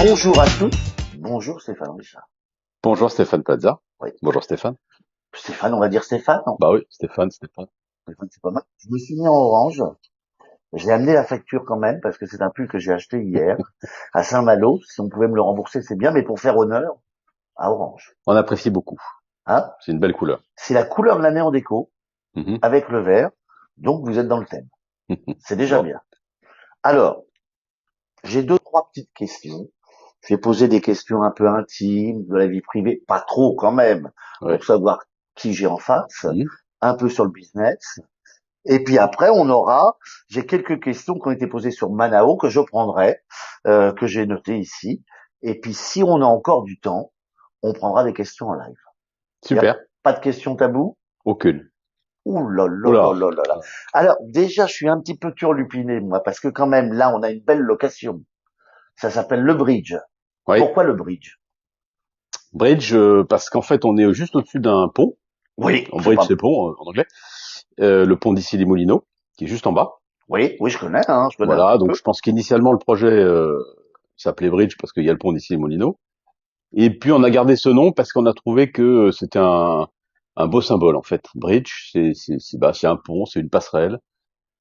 Bonjour à tous. Bonjour Stéphane Richard. Bonjour Stéphane Plaza. Oui. Bonjour Stéphane. Stéphane, on va dire Stéphane, non? Bah oui, Stéphane. Stéphane, c'est pas mal. Je me suis mis en orange. J'ai amené la facture quand même parce que c'est un pull que j'ai acheté hier à Saint-Malo. Si on pouvait me le rembourser, c'est bien, mais pour faire honneur à orange. On apprécie beaucoup. Hein? C'est une belle couleur. C'est la couleur de l'année en déco Mhm. avec le vert. Donc vous êtes dans le thème. C'est déjà Bon. bien. Alors, j'ai deux, trois petites questions. Je vais poser des questions un peu intimes, de la vie privée, pas trop quand même, Ouais. pour savoir qui j'ai en face, Mhm. un peu sur le business. Et puis après, j'ai quelques questions qui ont été posées sur Manao que je prendrai, que j'ai notées ici. Et puis si on a encore du temps, on prendra des questions en live. Il y a Super. pas de questions taboues? Aucune. Ouh là là là Oula. là là là. Alors déjà, je suis un petit peu turlupiné moi, parce que quand même là, on a une belle location. Ça s'appelle le Bridge. Oui. Pourquoi le Bridge? Bridge, parce qu'en fait, on est juste au-dessus d'un pont. Oui, En c'est bridge, pas. c'est pont en anglais. Le pont d'Issy-les-Moulineaux, qui est juste en bas. Oui, je connais, hein, je connais un Voilà. petit Donc, peu. je pense qu'initialement, le projet s'appelait Bridge parce qu'il y a le pont d'Issy-les-Moulineaux. Et puis, on a gardé ce nom parce qu'on a trouvé que c'était un beau symbole, en fait. Bridge, c'est un pont, c'est une passerelle.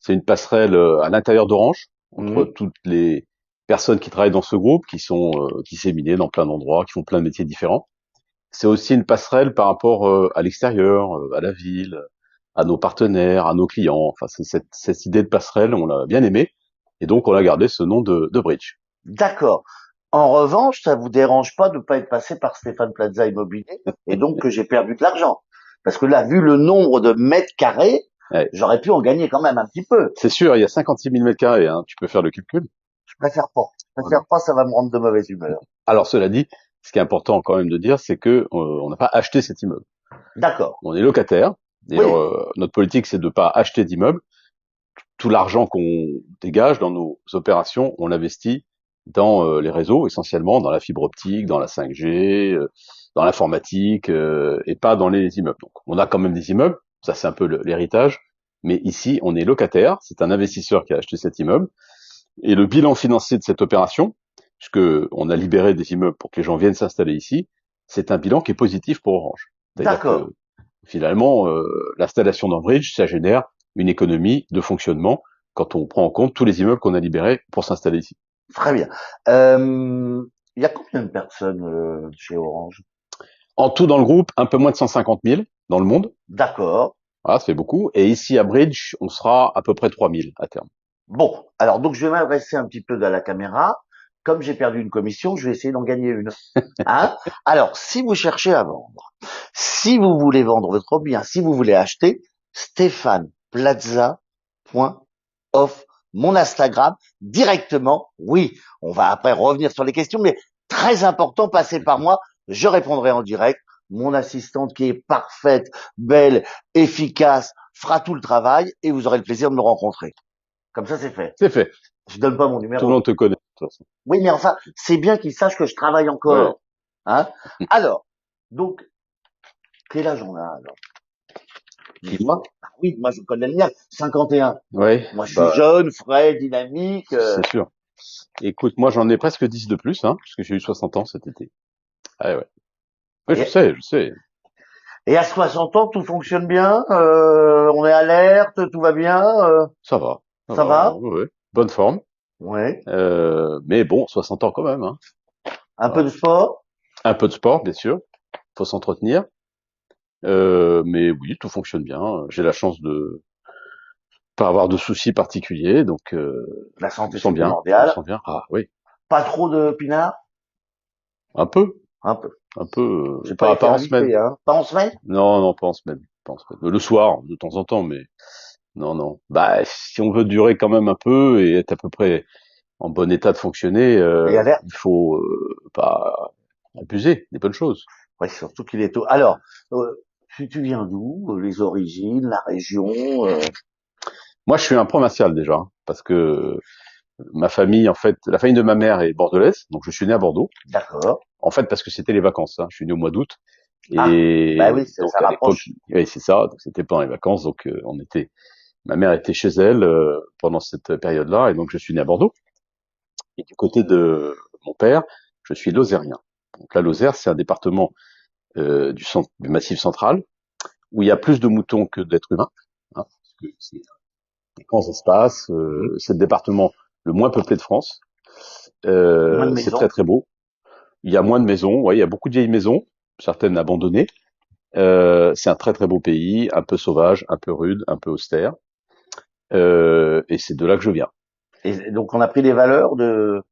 C'est une passerelle à l'intérieur d'Orange, entre Mhm. toutes les personnes qui travaillent dans ce groupe, qui sont disséminées dans plein d'endroits, qui font plein de métiers différents. C'est aussi une passerelle par rapport à l'extérieur, à la ville, à nos partenaires, à nos clients. Enfin, c'est cette idée de passerelle, on l'a bien aimée, et donc on a gardé ce nom de Bridge. D'accord. En revanche, ça vous dérange pas de pas être passé par Stéphane Plaza Immobilier et donc que j'ai perdu de l'argent. Parce que là, vu le nombre de mètres carrés, Ouais. j'aurais pu en gagner quand même un petit peu. C'est sûr, il y a 56 000 mètres carrés, hein, tu peux faire le calcul. Je préfère pas. Je Voilà. préfère pas, ça va me rendre de mauvaise humeur. Alors cela dit, ce qui est important quand même de dire, c'est que on n'a pas acheté cet immeuble. D'accord. On est locataire. Et Oui. notre politique, c'est de ne pas acheter d'immeubles. Tout l'argent qu'on dégage dans nos opérations, on l'investit dans les réseaux, essentiellement dans la fibre optique, dans la 5G, dans l'informatique, et pas dans les immeubles. Donc, on a quand même des immeubles, ça c'est un peu l'héritage, mais ici, on est locataire, c'est un investisseur qui a acheté cet immeuble, et le bilan financier de cette opération, puisque on a libéré des immeubles pour que les gens viennent s'installer ici, c'est un bilan qui est positif pour Orange. C'est-à-dire D'accord. que finalement, l'installation d'Ambridge, ça génère une économie de fonctionnement quand on prend en compte tous les immeubles qu'on a libérés pour s'installer ici. Très bien. Il y a combien de personnes chez Orange? En tout dans le groupe, un peu moins de 150 000 dans le monde. D'accord. Voilà, ça fait beaucoup. Et ici à Bridge, on sera à peu près 3000 à terme. Bon, alors donc je vais m'adresser un petit peu à la caméra. Comme j'ai perdu une commission, je vais essayer d'en gagner une. Hein? Alors, si vous cherchez à vendre, si vous voulez vendre votre bien, si vous voulez acheter, stéphaneplaza.off, mon Instagram, directement. Oui, on va après revenir sur les questions, mais très important, passez par moi. Je répondrai en direct. Mon assistante qui est parfaite, belle, efficace, fera tout le travail et vous aurez le plaisir de me rencontrer. Comme ça, c'est fait. C'est fait. Je donne pas mon Tout le numéro. monde te connaît, de toute façon. Oui, mais enfin, c'est bien qu'ils sachent que je travaille Ouais. encore. Hein? Alors, donc, quel âge on a alors? Qui, moi? Ah oui, moi je connais le mien, 51. Ouais, Moi je suis bah, jeune, frais, dynamique. c'est sûr. Écoute, moi j'en ai presque 10 de plus, hein, parce que j'ai eu 60 ans cet été. Ah ouais. Oui, Et, je sais. et à 60 ans, tout fonctionne bien, on est alerte, tout va bien, Ça va. Ça ça va, va? ouais, ouais. Bonne forme. Ouais. Mais bon, 60 ans quand même, hein. Un peu Voilà. de sport? Un peu de sport, bien sûr. Faut s'entretenir. Mais oui, tout fonctionne bien. J'ai la chance de pas avoir de soucis particuliers, donc La je me santé sens c'est bien. Je me primordial. sens bien. Ah oui, Pas trop de pinard? un peu, Un peu. un peu. J'ai pas été Pas en semaine. invité, hein. Pas en semaine? Non, non, pas en semaine. Pas en semaine. Le soir, de temps en temps, mais non, non. Bah, si on veut durer quand même un peu et être à peu près en bon état de fonctionner, Et alerte? il faut pas abuser des bonnes choses. Ouais, surtout qu'il est tôt. Alors, tu viens d'où? Les origines, la région? Moi, je suis un provincial déjà, hein, parce que ma famille, en fait, la famille de ma mère est bordelaise, donc je suis né à Bordeaux. D'accord. En fait, parce que c'était les vacances, hein. Je suis né au mois d'août. Ah, bah Et oui, ça donc à l'époque, rapproche. oui, c'est ça, donc c'était pendant les vacances, donc ma mère était chez elle pendant cette période-là, et donc je suis né à Bordeaux. Et du côté de mon père, Je suis lozérien. Donc la Lozère, c'est un département du Massif central où il y a plus de moutons que d'êtres humains, hein, parce que c'est des grands espaces. C'est le département le moins peuplé de France. Moins de C'est maisons. très très beau. Il y a moins de maisons. Ouais, il y a beaucoup de vieilles maisons, certaines abandonnées. C'est un très très beau pays, un peu sauvage, un peu rude, un peu austère. Et c'est de là que je viens. Et donc, on a pris les valeurs de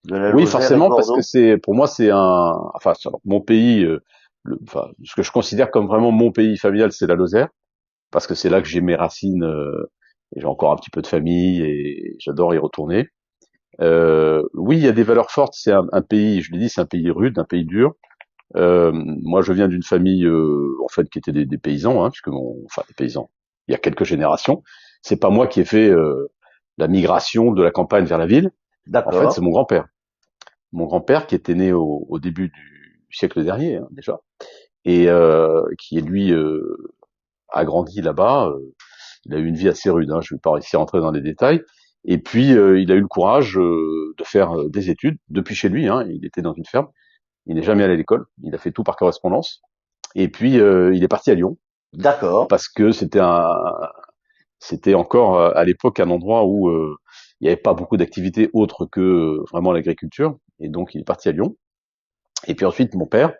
la Oui, Lozère et de forcément, parce que Bordeaux. c'est, pour moi, c'est enfin, mon pays, enfin, ce que je considère comme vraiment mon pays familial, c'est la Lozère, parce que c'est là que j'ai mes racines, et j'ai encore un petit peu de famille, et j'adore y retourner. Oui, il y a des valeurs fortes. C'est un pays, je l'ai dit, c'est un pays rude, un pays dur. Moi, je viens d'une famille, en fait, qui était des paysans, hein, puisque enfin, des paysans. Il y a quelques générations. C'est pas moi qui ai fait la migration de la campagne vers la ville. En fait, c'est D'accord. mon grand-père. Mon grand-père qui était né au début du siècle dernier, hein, déjà, et qui lui a grandi là-bas. Il a eu une vie assez rude. Hein, je ne vais pas ici rentrer dans les détails. Et puis, il a eu le courage de faire des études depuis chez lui. Hein, il était dans une ferme. Il n'est jamais allé à l'école. Il a fait tout par correspondance. Et puis, il est parti à Lyon D'accord. parce que c'était encore à l'époque un endroit où il n'y avait pas beaucoup d'activités autres que vraiment l'agriculture. Et donc, il est parti à Lyon. Et puis ensuite, mon père,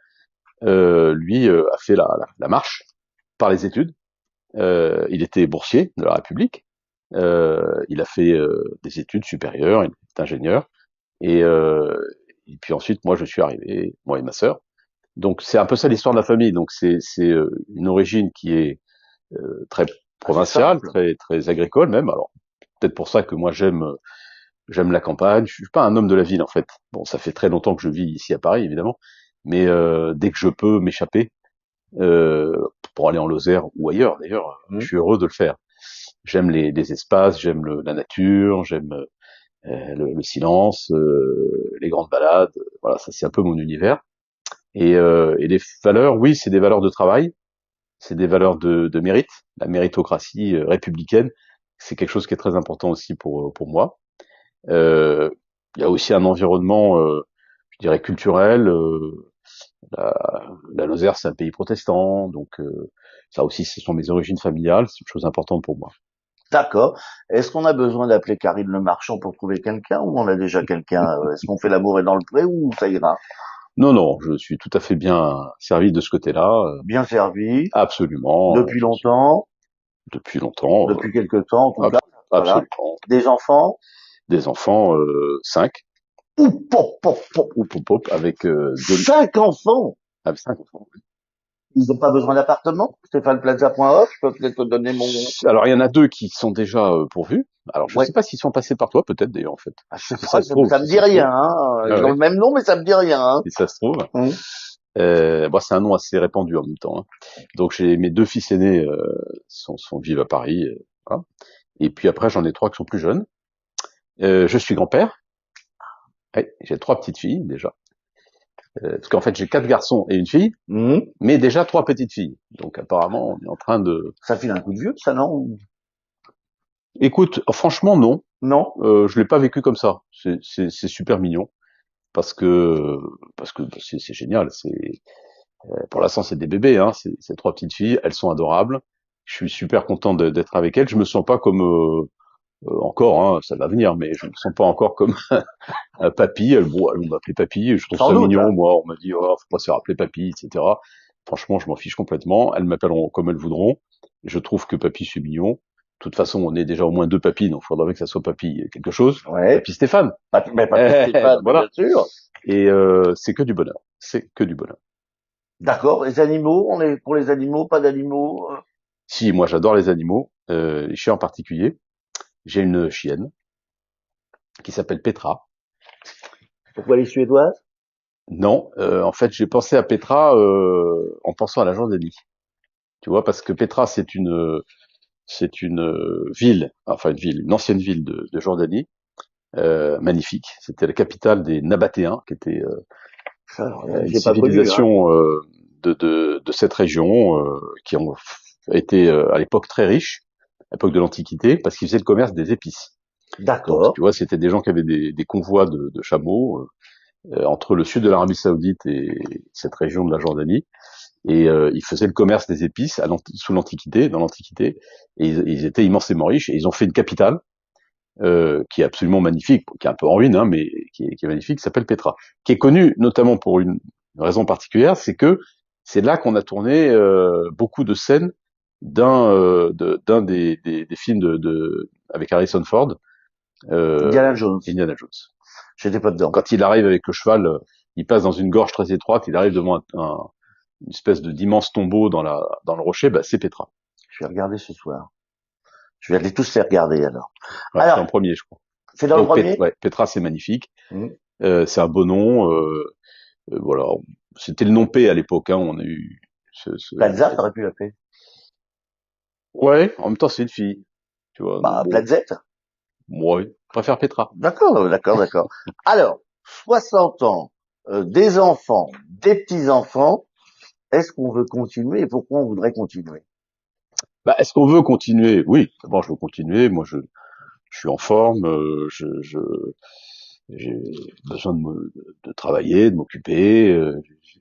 lui, a fait la marche par les études. Il était boursier de la République. Il a fait des études supérieures. Il est ingénieur. Et, euh, et puis ensuite, moi, je suis arrivé, moi et ma sœur. Donc c'est un peu ça l'histoire de la famille. Donc c'est une origine qui est très Assez provinciale, simple. très agricole même. Alors peut-être pour ça que moi j'aime la campagne. Je suis pas un homme de la ville en fait. Bon, ça fait très longtemps que je vis ici à Paris évidemment, mais dès que je peux m'échapper euh, pour aller en Lozère ou ailleurs d'ailleurs, je Hmm. suis heureux de le faire. J'aime les espaces, j'aime la nature, j'aime le silence, les grandes balades. Voilà, ça c'est un peu mon univers. Et les valeurs, oui, c'est des valeurs de travail, c'est des valeurs de mérite, la méritocratie républicaine, c'est quelque chose qui est très important aussi pour moi. Euh, il y a aussi un environnement, je dirais, culturel. La, la Lozère, c'est un pays protestant, donc ça aussi, ce sont mes origines familiales, c'est une chose importante pour moi. D'accord. Est-ce qu'on a besoin d'appeler Karine Le Marchand pour trouver quelqu'un ou on a déjà quelqu'un? Est-ce qu'on fait l'amour est dans le pré ou ça ira? Non, non, je suis tout à fait bien servi de ce côté-là, Bien servi, absolument, depuis longtemps, depuis longtemps, depuis quelque temps en tout ab- cas. Voilà. absolument. Des enfants. Des enfants, 5, Ouh, pop, pop, pop. ou pop pop, avec deux, 5 enfants. avec 5 enfants. Ils n'ont pas besoin d'appartement. StéphanePlaza.off, je peux peut-être te donner mon... Alors il y en a 2 qui sont déjà pourvus. Alors je Ouais. sais pas s'ils sont passés par toi, peut-être d'ailleurs en fait. Ah, je sais Si pas, ça se trouve, ça me si dit ça se trouve. rien, hein. Ah Ils ont ouais, le même nom, mais ça me dit rien, hein. si ça se trouve. Hum. Bon, c'est un nom assez répandu en même temps. Hein. Donc j'ai mes 2 fils aînés sont vivent à Paris. Voilà. Et puis après j'en ai 3 qui sont plus jeunes. Je suis grand-père. Ouais, j'ai 3 petites filles déjà. Parce qu'en fait j'ai 4 garçons et une fille, Hum. mais déjà 3 petites filles. Donc apparemment on est en train de. Ça file un coup de vieux, ça, non? Écoute, franchement non. Non? Je l'ai pas vécu comme ça. C'est super mignon parce que c'est génial. C'est pour l'instant c'est des bébés, hein. C'est 3 petites filles. Elles sont adorables. Je suis super content d'être avec elles. Je me sens pas comme encore, hein, ça va venir, mais je me sens pas encore comme un papy. Elles vont m'appeler papy. Je trouve Sans ça doute, mignon. hein. Moi, on m'a dit oh, faut pas se faire appeler papy, etc. Franchement, je m'en fiche complètement. Elles m'appelleront comme elles voudront. Je trouve que papy c'est mignon. De toute façon, on est déjà au moins 2 papys, donc il faudrait que ça soit papy quelque chose. Ouais. Papy Stéphane. Mais pas de Stéphane, mais bien Voilà. sûr. Et c'est que du bonheur. C'est que du bonheur. D'accord. Les animaux, on est pour les animaux, pas d'animaux. Si, moi j'adore les animaux, les chiens en particulier. J'ai une chienne qui s'appelle Petra. Pourquoi les Suédoises? Non, en fait j'ai pensé à Petra en pensant à la Jordanie. Tu vois, parce que Petra c'est une ville, enfin une ancienne ville de Jordanie, magnifique. C'était la capitale des Nabatéens, qui était Alors, une j'ai pas connu, hein. civilisation de cette région qui ont été à l'époque très riches, à l'époque de l'Antiquité, parce qu'ils faisaient le commerce des épices. Donc, D'accord. tu vois, c'était des gens qui avaient des convois de chameaux entre le sud de l'Arabie Saoudite et cette région de la Jordanie. Et ils faisaient le commerce des épices sous l'Antiquité, dans l'Antiquité, et ils étaient immensément riches. Et ils ont fait une capitale qui est absolument magnifique, qui est un peu en ruine, hein, mais qui est magnifique, qui s'appelle Petra, qui est connue notamment pour une raison particulière, c'est que c'est là qu'on a tourné beaucoup de scènes d'un des films avec Harrison Ford, Indiana Jones. Indiana Jones. J'étais pas dedans. Quand il arrive avec le cheval, il passe dans une gorge très étroite, il arrive devant une espèce d'immense tombeau dans le rocher, bah c'est Petra. Je vais regarder ce soir. Je vais aller tous les regarder alors. Ouais, Alors, c'est en premier, je crois. c'est dans le premier. Ouais, Petra, c'est magnifique. Mmh. C'est un beau nom. Voilà, c'était le nom P à l'époque. Hein, on a eu Plaza, t'aurais pu l'appeler. Ouais, en même temps, c'est une fille. Tu vois. Bah, Bon, Plazette. ouais, je préfère Petra. D'accord, d'accord, d'accord. Alors, 60 ans, des enfants, des petits-enfants, est-ce qu'on veut continuer et pourquoi on voudrait continuer? Bah, est-ce qu'on veut continuer? Oui, d'abord, je veux continuer. Moi, je suis en forme. J'ai besoin de travailler, de m'occuper. Je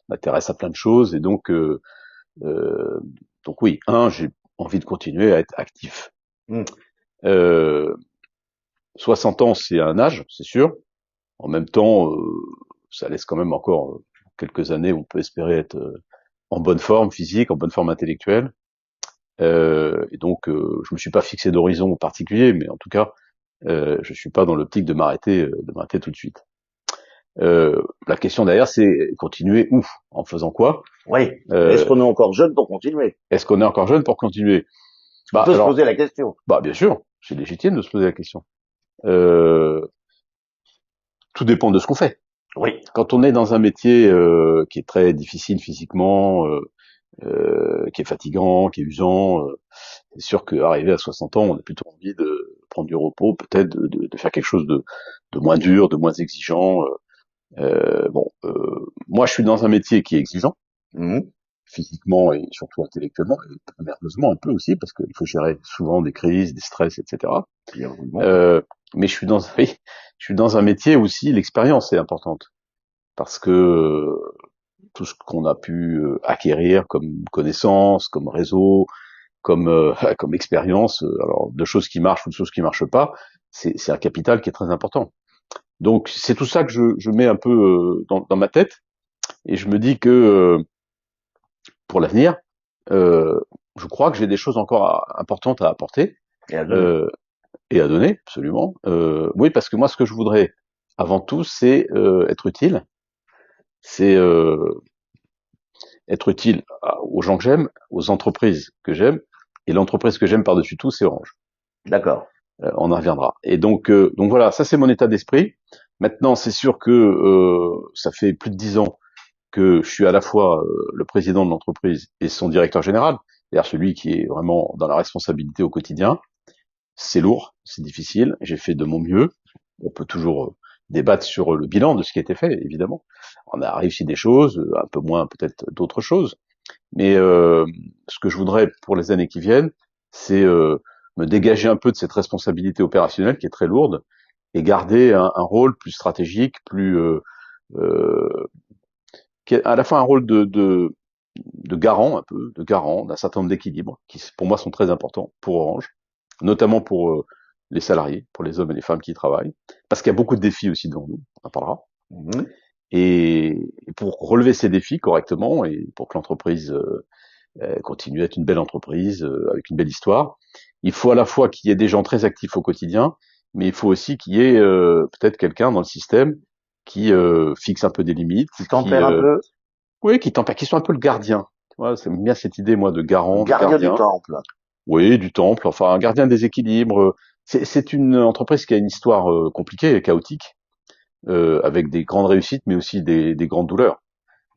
m'intéresse à plein de choses et euh, donc oui, j'ai envie de continuer à être actif. Mmh. Euh, 60 ans, c'est un âge, c'est sûr. En même temps, ça laisse quand même encore quelques années où on peut espérer être en bonne forme physique, en bonne forme intellectuelle. Et donc, je me suis pas fixé d'horizon particulier, mais en tout cas, je suis pas dans l'optique de m'arrêter tout de suite. La question derrière, c'est continuer où? En faisant quoi? Oui. Est-ce qu'on est encore jeune pour continuer? Est-ce qu'on est encore jeune pour continuer? On peut se poser la question. Bah, bien sûr, c'est légitime de se poser la question. Euh, tout dépend de ce qu'on fait. Oui. Quand on est dans un métier qui est très difficile physiquement, qui est fatigant, qui est usant, c'est sûr qu'arrivé à 60 ans, on a plutôt envie de prendre du repos, peut-être de faire quelque chose de moins dur, de moins exigeant. Moi, je suis dans un métier qui est exigeant, Mmh. physiquement et surtout intellectuellement, et nerveusement un peu aussi, parce qu'il faut gérer souvent des crises, des stress, etc. Mais je suis dans un métier aussi, l'expérience est importante, parce que tout ce qu'on a pu acquérir comme connaissances, comme réseau, comme expérience, alors de choses qui marchent ou de choses qui marchent pas, c'est un capital qui est très important. Donc c'est tout ça que je mets un peu dans ma tête, et je me dis que pour l'avenir, euh, je crois que j'ai des choses encore importantes à apporter Et à donner. et à donner, absolument. Oui, parce que moi, ce que je voudrais avant tout, c'est être utile. C'est être utile aux gens que j'aime, aux entreprises que j'aime, et l'entreprise que j'aime par-dessus tout, c'est Orange. D'accord. On en reviendra. Et donc voilà, ça c'est mon état d'esprit. Maintenant, c'est sûr que ça fait plus de 10 ans que je suis à la fois le président de l'entreprise et son directeur général, c'est-à-dire celui qui est vraiment dans la responsabilité au quotidien. C'est lourd, c'est difficile, j'ai fait de mon mieux. On peut toujours débattre sur le bilan de ce qui a été fait, évidemment. On a réussi des choses, un peu moins peut-être d'autres choses. Mais ce que je voudrais pour les années qui viennent, c'est me dégager un peu de cette responsabilité opérationnelle qui est très lourde et garder un rôle plus stratégique, euh, qui est à la fois un rôle de garant, un peu, de garant d'un certain nombre d'équilibres qui, pour moi, sont très importants pour Orange, notamment pour les salariés, pour les hommes et les femmes qui y travaillent, parce qu'il y a beaucoup de défis aussi devant nous, on en parlera. Mmh. Et pour relever ces défis correctement et pour que l'entreprise continue à être une belle entreprise avec une belle histoire, il faut à la fois qu'il y ait des gens très actifs au quotidien, mais il faut aussi qu'il y ait peut-être quelqu'un dans le système qui fixe un peu des limites, Qui tempère un peu. oui, qui soit un peu le gardien. Tu vois, c'est bien cette idée, moi, de garant, de Gardien du gardien. temple. Oui, du temple, enfin, un gardien des équilibres. C'est une entreprise qui a une histoire compliquée et chaotique, avec des grandes réussites, mais aussi des grandes douleurs.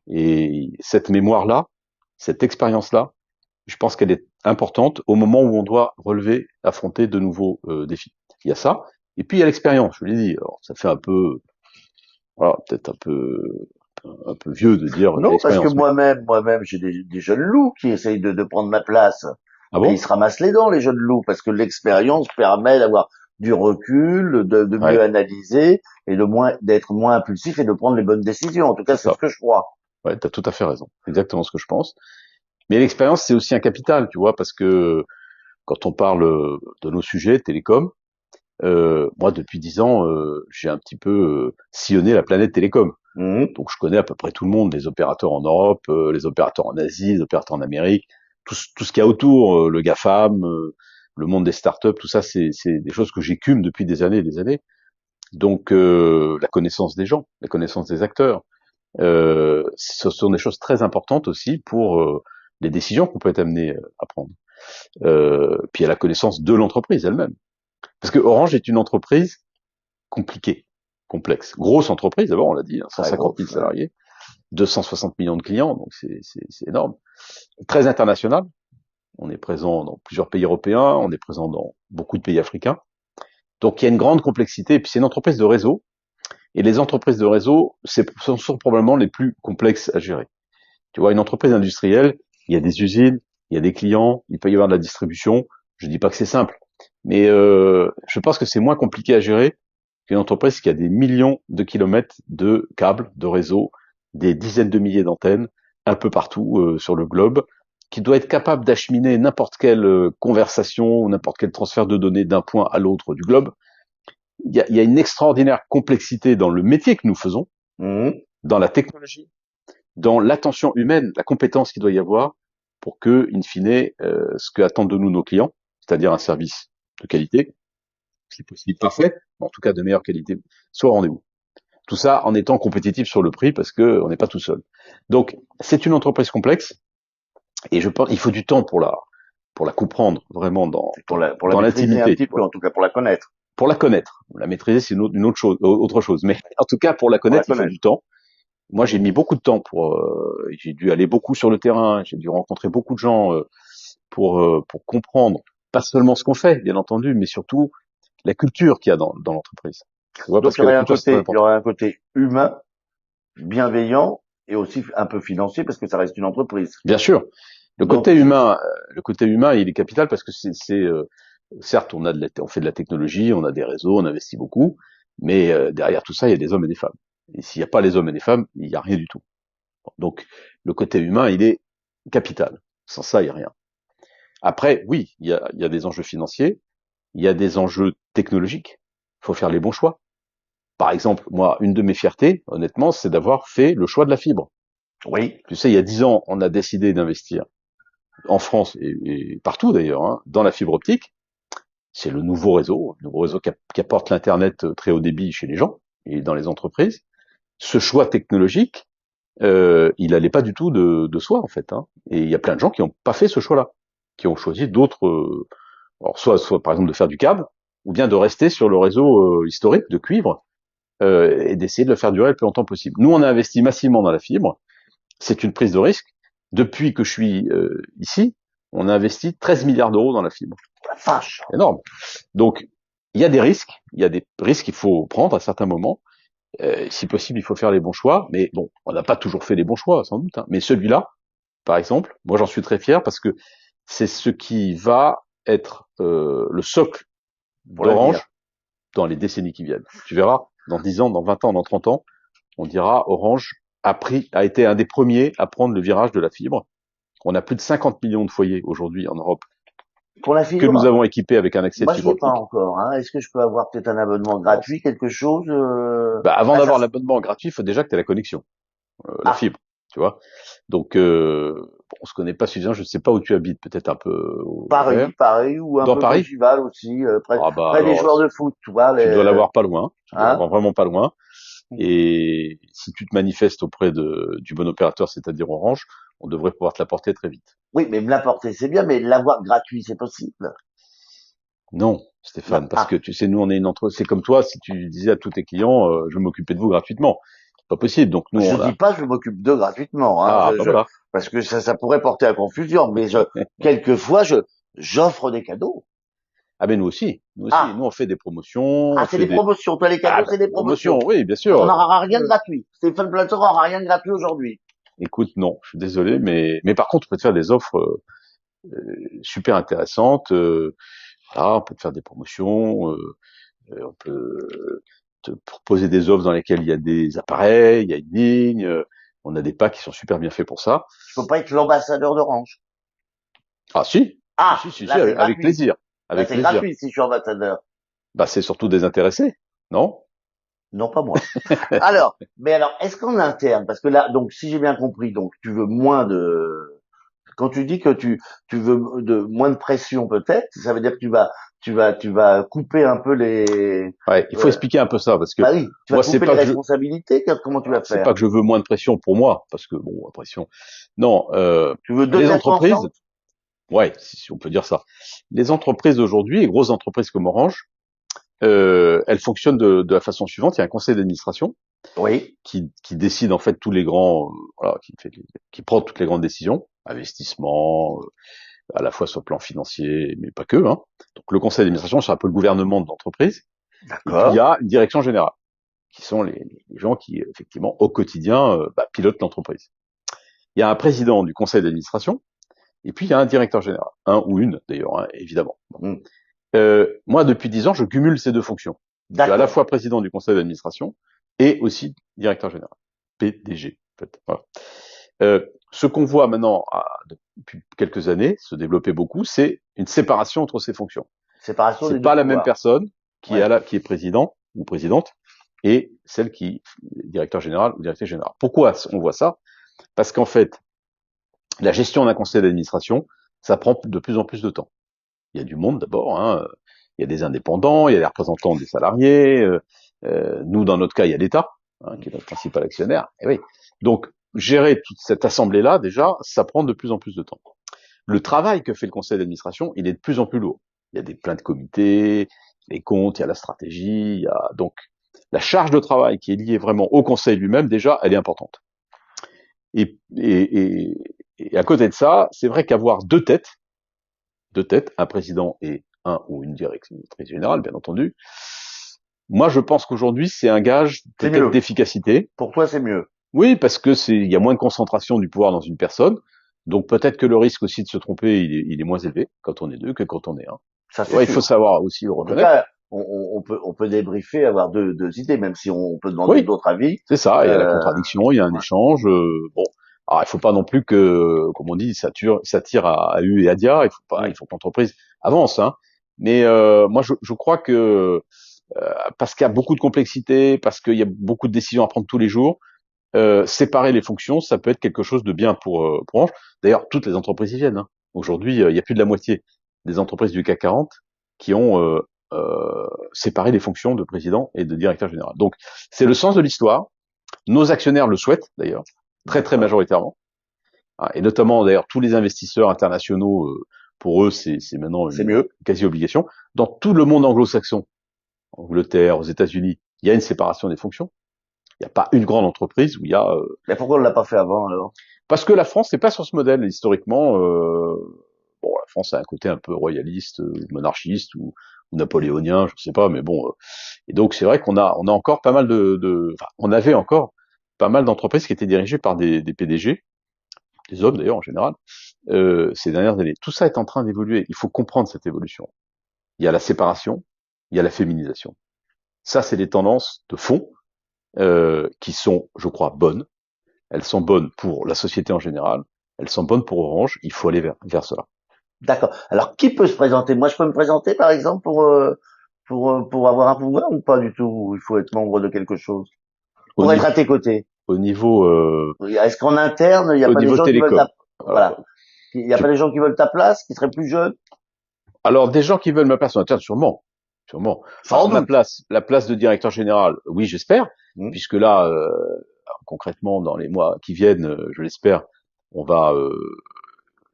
Et cette mémoire-là, cette expérience-là, je pense qu'elle est importante au moment où on doit relever, affronter de nouveaux défis. Il y a ça, et puis il y a l'expérience. Je l'ai dit, alors, ça fait un peu, voilà, peut-être un peu vieux de dire Non, parce que l'expérience. moi-même, j'ai des jeunes loups qui essayent de prendre ma place. Ah Mais bon? ils se ramassent les dents, les jeunes loups, parce que l'expérience permet d'avoir du recul, de mieux Ouais, analyser et d'être moins impulsif et de prendre les bonnes décisions. En tout cas, c'est c'est ça. ce que je crois. Ouais, t'as tout à fait raison. C'est exactement ce que je pense. Mais l'expérience, c'est aussi un capital, tu vois, parce que quand on parle de nos sujets, télécom, moi, depuis 10 ans, j'ai un petit peu sillonné la planète télécom. Mhm. Donc, je connais à peu près tout le monde, les opérateurs en Europe, les opérateurs en Asie, les opérateurs en Amérique, tout ce qu'il y a autour, le GAFAM, le monde des startups, tout ça, c'est des choses que j'écume depuis des années et des années. Donc, la connaissance des gens, la connaissance des acteurs, ce sont des choses très importantes aussi pour les décisions qu'on peut être amené à prendre. Puis, il y a la connaissance de l'entreprise elle-même. Parce que Orange est une entreprise compliquée, complexe. Grosse entreprise, d'abord, on l'a dit, hein, Très 150 000 grosse. Ouais. salariés, 260 millions de clients, donc c'est énorme. Très international. On est présent dans plusieurs pays européens, on est présent dans beaucoup de pays africains. Donc il y a une grande complexité, et puis c'est une entreprise de réseau, et les entreprises de réseau sont probablement les plus complexes à gérer. Tu vois, une entreprise industrielle, il y a des usines, il y a des clients, il peut y avoir de la distribution. Je dis pas que c'est simple, mais je pense que c'est moins compliqué à gérer qu'une entreprise qui a des millions de kilomètres de câbles, de réseaux, des dizaines de milliers d'antennes un peu partout sur le globe, qui doit être capable d'acheminer n'importe quelle conversation, n'importe quel transfert de données d'un point à l'autre du globe. Il y a une extraordinaire complexité dans le métier que nous faisons, Mhm. dans la technologie, dans l'attention humaine, la compétence qu'il doit y avoir pour que, in fine, ce que attendent de nous nos clients, c'est-à-dire un service de qualité, si possible parfait, mais en tout cas de meilleure qualité, soit au rendez-vous. Tout ça en étant compétitif sur le prix parce que on n'est pas tout seul. Donc c'est une entreprise complexe et je pense il faut du temps pour la comprendre vraiment Pour la dans maîtriser un l'intimité. petit peu, Voilà. en tout cas pour la connaître. Pour la connaître, la maîtriser c'est une autre chose, autre chose. Mais en tout cas pour la Pour la connaître il faut connaître. du temps. Moi j'ai mis beaucoup de temps pour, j'ai dû aller beaucoup sur le terrain, j'ai dû rencontrer beaucoup de gens pour comprendre pas seulement ce qu'on fait bien entendu, mais surtout la culture qu'il y a dans l'entreprise. Tu vois Donc parce que la culture c'est très il y important. aurait un côté humain, bienveillant et aussi un peu financier parce que ça reste une entreprise. Bien sûr, Donc, le côté humain, il est capital parce que certes, on fait de la technologie, on a des réseaux, on investit beaucoup, mais derrière tout ça, il y a des hommes et des femmes. Et s'il n'y a pas les hommes et les femmes, il n'y a rien du tout. Donc, le côté humain, il est capital. Sans ça, il n'y a rien. Après, oui, il y a des enjeux financiers, il y a des enjeux technologiques. Il faut faire les bons choix. Par exemple, moi, une de mes fiertés, honnêtement, c'est d'avoir fait le choix de la fibre. oui, Tu sais, il y a 10 ans, on a décidé d'investir en France et partout d'ailleurs, hein, dans la fibre optique. C'est le nouveau réseau qui apporte l'internet très haut débit chez les gens et dans les entreprises. Ce choix technologique, il allait pas du tout de soi en fait. Hein. Et il y a plein de gens qui n'ont pas fait ce choix-là, qui ont choisi d'autres, alors soit par exemple de faire du câble, ou bien de rester sur le réseau historique de cuivre et d'essayer de le faire durer le plus longtemps possible. Nous, on a investi massivement dans la fibre. C'est une prise de risque. Depuis que je suis ici, on a investi 13 milliards d'euros dans la fibre. la vache. Énorme. Donc, il y a des risques qu'il faut prendre à certains moments. Si possible, il faut faire les bons choix. Mais bon, on n'a pas toujours fait les bons choix, sans doute. Hein. Mais celui-là, par exemple, moi j'en suis très fier parce que c'est ce qui va être le socle Pour l'avenir. d'Orange dans les décennies qui viennent. Tu verras, dans 10 ans, dans 20 ans, dans 30 ans, on dira Orange a été un des premiers à prendre le virage de la fibre. On a plus de 50 millions de foyers aujourd'hui en Europe Pour la que nous fibre, avons équipés avec un accès de moi j'y fibre ai pas optique. encore. Hein. Est-ce que je peux avoir peut-être un abonnement Alors, gratuit, quelque chose bah, avant ah, ça, d'avoir l'abonnement gratuit, il faut déjà que tu aies la connexion, la ah, fibre, tu vois. Donc, on se connaît pas suffisamment. Je ne sais pas où tu habites, peut-être un peu vers. Paris ou un Dans peu Paris? médiéval aussi, Ah bah près des alors, joueurs de foot, tu vois, tu dois les, l'avoir pas loin. Tu dois hein. l'avoir vraiment pas loin. Et si tu te manifestes auprès du bon opérateur, c'est-à-dire Orange, on devrait pouvoir te l'apporter très vite. Oui, mais me l'apporter, c'est bien, mais l'avoir gratuit, c'est possible. Non, Non, Stéphane, parce que tu sais, nous, on est une entreprise. C'est comme toi, si tu disais à tous tes clients, je vais m'occuper de vous gratuitement. C'est pas possible. Donc nous, je on dis a. pas je m'occupe d'eux gratuitement, hein, Ah, bah voilà. parce que ça pourrait porter à confusion, mais quelquefois, j'offre des cadeaux. Ah, mais nous aussi, nous aussi. Nous, Ah, on fait des promotions, on c'est fait des des. promotions. Toi, les Ah, cadeaux, bah, c'est des promotions, promotions. oui, bien On sûr. n'aura rien de gratuit. Stéphane Plateau n'aura rien de gratuit aujourd'hui. Écoute, non, je suis désolé, mais par contre, on peut te faire des offres super intéressantes. Voilà, on peut te faire des promotions, on peut te proposer des offres dans lesquelles il y a des appareils, il y a une ligne, on a des packs qui sont super bien faits pour ça. Je peux pas être l'ambassadeur d'Orange. Ah si, Ah, là c'est avec gratuit. plaisir, Là avec c'est plaisir. gratuit si je suis ambassadeur. Bah c'est surtout désintéressé, non? Non, pas moi. Alors, mais alors, est-ce qu'en interne, parce que là, donc si j'ai bien compris, donc tu veux moins de, quand tu dis que tu veux de moins de pression peut-être, ça veut dire que tu vas couper un peu les, Ouais, il faut expliquer un peu ça parce que bah oui, tu vas moi c'est couper les pas que je responsabilités. Comment tu vas c'est faire? pas que je veux moins de pression pour moi parce que bon, la pression. Non, Tu veux deux les têtes entreprises, pensantes? ouais, si on peut dire ça. Les entreprises aujourd'hui, les grosses entreprises comme Orange, elles fonctionnent de la façon suivante. Il y a un conseil d'administration Oui, qui décide en fait tous les grands, voilà, qui prend toutes les grandes décisions, investissement, à la fois sur le plan financier, mais pas que. Hein. Donc le conseil d'administration, c'est un peu le gouvernement de l'entreprise. Et puis il y d'accord, a une direction générale, qui sont les gens qui effectivement au quotidien pilotent l'entreprise. Il y a un président du conseil d'administration, et puis il y a un directeur général, un ou une d'ailleurs, hein, évidemment. Bon. hmm, Moi, depuis 10 ans, je cumule ces deux fonctions. Je suis à la d'accord. fois président du conseil d'administration et aussi directeur général, PDG. En fait. Voilà. Ce qu'on voit maintenant depuis quelques années se développer beaucoup, c'est une séparation entre ces fonctions. Séparation des C'est deux pas la même pouvoirs. personne Ouais. qui est président ou présidente et celle qui est directeur général ou directrice générale. Pourquoi on voit ça? Parce qu'en fait, la gestion d'un conseil d'administration, ça prend de plus en plus de temps. Il y a du monde d'abord, hein. Il y a des indépendants, il y a des représentants des salariés. Nous, dans notre cas, il y a l'État, hein, qui est notre principal actionnaire. Et oui. Donc, gérer toute cette assemblée-là, déjà, ça prend de plus en plus de temps. Le travail que fait le conseil d'administration, il est de plus en plus lourd. Il y a plein de comités, les comptes, il y a la stratégie, il y a donc la charge de travail qui est liée vraiment au conseil lui-même, déjà, elle est importante. Et, et, et, et à côté de ça, c'est vrai qu'avoir deux têtes, un président et un ou une directrice générale, bien entendu. Moi, je pense qu'aujourd'hui, c'est un gage C'est peut-être mieux. d'efficacité. Pour toi, c'est mieux. Oui, parce que il y a moins de concentration du pouvoir dans une personne. Donc peut-être que le risque aussi de se tromper, il est moins élevé quand on est deux que quand on est un. Ça, Tu c'est vois, il faut sûr. savoir aussi le En tout reconnaître. cas, on peut débriefer, avoir deux idées, même si on peut demander Oui, d'autres avis. c'est ça. Il y a la Euh, contradiction, il y a un ouais. échange. Bon, alors il faut pas non plus que, comme on dit, ça tire à U et à Dia. Il faut pas, Hmm. il faut que l'entreprise avance. Hein. Mais moi, je crois que parce qu'il y a beaucoup de complexité, parce qu'il y a beaucoup de décisions à prendre tous les jours, séparer les fonctions, ça peut être quelque chose de bien pour Orange. D'ailleurs, toutes les entreprises y viennent. Hein. Aujourd'hui, il y a plus de la moitié des entreprises du CAC 40 qui ont séparé les fonctions de président et de directeur général. Donc, c'est le sens de l'histoire. Nos actionnaires le souhaitent, d'ailleurs, très très D'accord. majoritairement. Ah, et notamment, d'ailleurs, tous les investisseurs internationaux, pour eux, c'est maintenant C'est une mieux. quasi-obligation. Dans tout le monde anglo-saxon, Angleterre, aux États-Unis, il y a une séparation des fonctions. Il n'y a pas une grande entreprise où il y a Mais pourquoi on l'a pas fait avant, alors? parce que la France n'est pas sur ce modèle historiquement. Bon, la France a un côté un peu royaliste, monarchiste ou napoléonien, je sais pas, mais bon. Et donc c'est vrai qu'on a encore pas mal enfin, on avait encore pas mal d'entreprises qui étaient dirigées par des PDG, des hommes d'ailleurs en général, ces dernières années. Tout ça est en train d'évoluer. Il faut comprendre cette évolution. Il y a la séparation, il y a la féminisation. Ça, c'est des tendances de fond qui sont, je crois, bonnes. Elles sont bonnes pour la société en général. Elles sont bonnes pour Orange. Il faut aller vers cela. D'accord. Alors, qui peut se présenter? Moi, je peux me présenter, par exemple, pour avoir un pouvoir ou pas du tout? Il faut être membre de quelque chose. Au Pour être niveau, à tes côtés. au niveau, Est-ce qu'en interne, il n'y a au pas des niveau gens qui veulent télécom. voilà. Alors, Il n'y a je- pas des gens qui veulent ta place, qui seraient plus jeunes? alors, des gens qui veulent ma personne, tiens, sûrement, sûrement. Sans Alors, doute. la place de directeur général, oui, j'espère, Hmm. puisque là, concrètement, dans les mois qui viennent, je l'espère, on va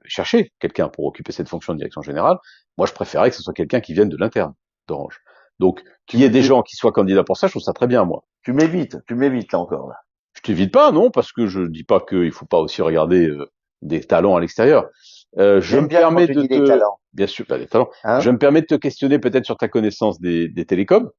chercher quelqu'un pour occuper cette fonction de direction générale. Moi, je préférerais que ce soit quelqu'un qui vienne de l'interne d'Orange. Donc, Tu, qu'il y ait des tu, gens qui soient candidats pour ça, je trouve ça très bien, moi. tu m'évites là encore là. Je t'évite pas, non, parce que je dis pas qu'il faut pas aussi regarder des talents à l'extérieur. Je J'aime me bien quand permets tu de dis des te, talents. bien sûr, pas des talents. Je Hein? me permets de te questionner peut-être sur ta connaissance des télécoms,